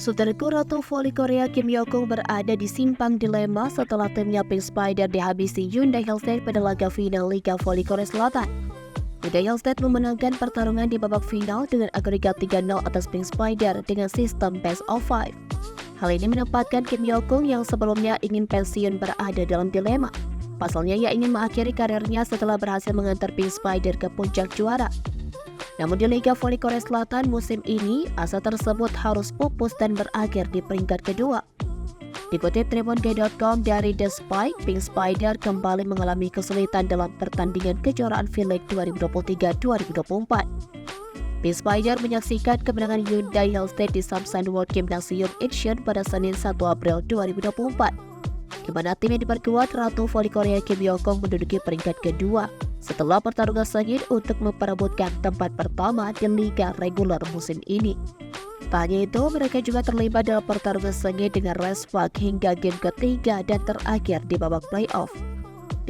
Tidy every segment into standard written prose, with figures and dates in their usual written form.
Saudaraku, Ratu Voli Korea Kim Hyo-kung berada di simpang dilema setelah timnya Pink Spider dihabisi Hyundai Hellstate pada laga final Liga Voli Korea Selatan. Hyundai Hellstate memenangkan pertarungan di babak final dengan agregat 3-0 atas Pink Spider dengan sistem best of 5. Hal ini menempatkan Kim Hyo-kung yang sebelumnya ingin pensiun berada dalam dilema. Pasalnya ia ingin mengakhiri karirnya setelah berhasil mengantar Pink Spider ke puncak juara. Namun di Liga Voli Korea Selatan musim ini, asa tersebut harus pupus dan berakhir di peringkat kedua. Dikutip tribungai.com dari The Spike, Pink Spider kembali mengalami kesulitan dalam pertandingan kejuaraan V-League 2023-2024. Pink Spider menyaksikan kemenangan Hyundai Hellstate di Samsung World Gymnasium Incheon pada Senin 1 April 2024. Di mana tim yang diperkuat Ratu Voli Korea Kim Hyo-kung menduduki peringkat kedua setelah pertarungan sengit untuk memperebutkan tempat pertama di liga reguler musim ini. Tak hanya itu, mereka juga terlibat dalam pertarungan sengit dengan respark hingga game ketiga dan terakhir di babak playoff.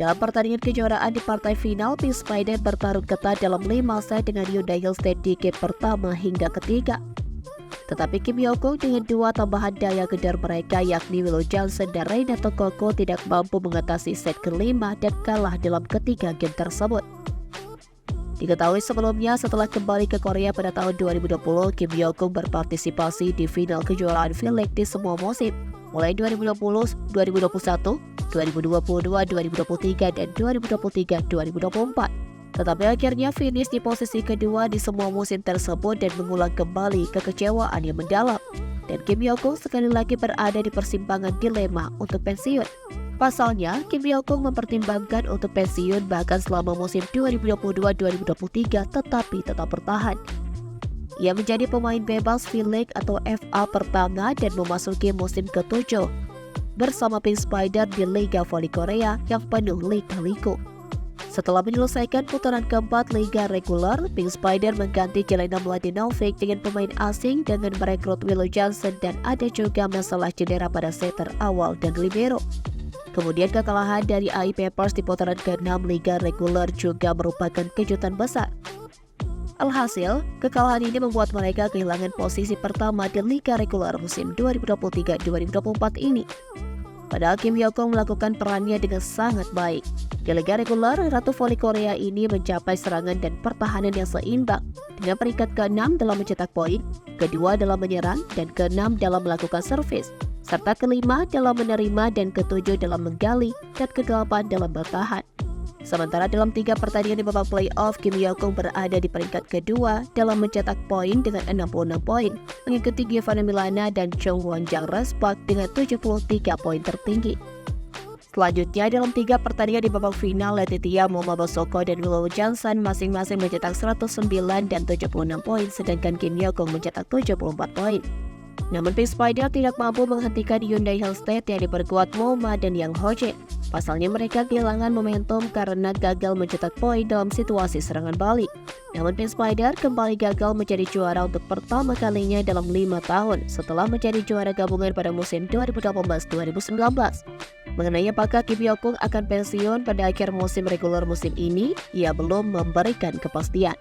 Dalam pertandingan kejuaraan di partai final, Pink Spider bertarung ketat dalam 5 set dengan Hyundai Hellstate di game pertama hingga ketiga. Tetapi Kim Hyo-kung dengan dua tambahan daya gedar mereka yakni Willow Johnson dan Reinato Koko tidak mampu mengatasi set kelima dan kalah dalam ketiga game tersebut. Diketahui sebelumnya setelah kembali ke Korea pada tahun 2020, Kim Hyo-kung berpartisipasi di final kejuaraan V-League di semua musim, mulai 2020, 2021, 2022, 2023, dan 2023-2024. Tetapi akhirnya finish di posisi kedua di semua musim tersebut dan mengulang kembali kekecewaan yang mendalam. Dan Kim Hyo-kung sekali lagi berada di persimpangan dilema untuk pensiun. Pasalnya, Kim Hyo-kung mempertimbangkan untuk pensiun bahkan selama musim 2022-2023 tetapi tetap bertahan. Ia menjadi pemain bebas V-League atau FA pertama dan memasuki musim ke-7 bersama Pink Spider di Liga Voli Korea yang penuh lika-liku. Setelah menyelesaikan putaran keempat Liga reguler, Pink Spider mengganti Jelena Mladenovic dengan pemain asing dengan merekrut Willow Johnson dan ada juga masalah cedera pada setter awal dan libero. Kemudian kekalahan dari AI Papers di putaran ke-6 Liga reguler juga merupakan kejutan besar. Alhasil, kekalahan ini membuat mereka kehilangan posisi pertama di Liga reguler musim 2023-2024 ini. Padahal Kim Hyo-kung melakukan perannya dengan sangat baik. Di Liga reguler, Ratu Voli Korea ini mencapai serangan dan pertahanan yang seimbang dengan peringkat ke-6 dalam mencetak poin, kedua dalam menyerang, dan ke-6 dalam melakukan servis, serta ke-5 dalam menerima dan ke-7 dalam menggali, dan ke-8 dalam bertahan. Sementara dalam 3 pertandingan di babak playoff, Kim Hyo-kung berada di peringkat kedua dalam mencetak poin dengan 66 poin, mengikuti Giovanna Milana dan Chung Won-jang Respark dengan 73 poin tertinggi. Selanjutnya, dalam 3 pertandingan di babak final, Letitia Momobosoko dan Willow Johnson masing-masing mencetak 109 dan 76 poin, sedangkan Kim Hyo-kung mencetak 74 poin. Namun Pink Spider tidak mampu menghentikan Hyundai Hellstate yang diperkuat Moma dan Yang Ho-jin. Pasalnya mereka kehilangan momentum karena gagal mencetak poin dalam situasi serangan balik. Namun Pink Spider kembali gagal menjadi juara untuk pertama kalinya dalam 5 tahun setelah menjadi juara gabungan pada musim 2018-2019. Mengenai apakah Kim Hyo-kung akan pensiun pada akhir musim reguler musim ini, ia belum memberikan kepastian.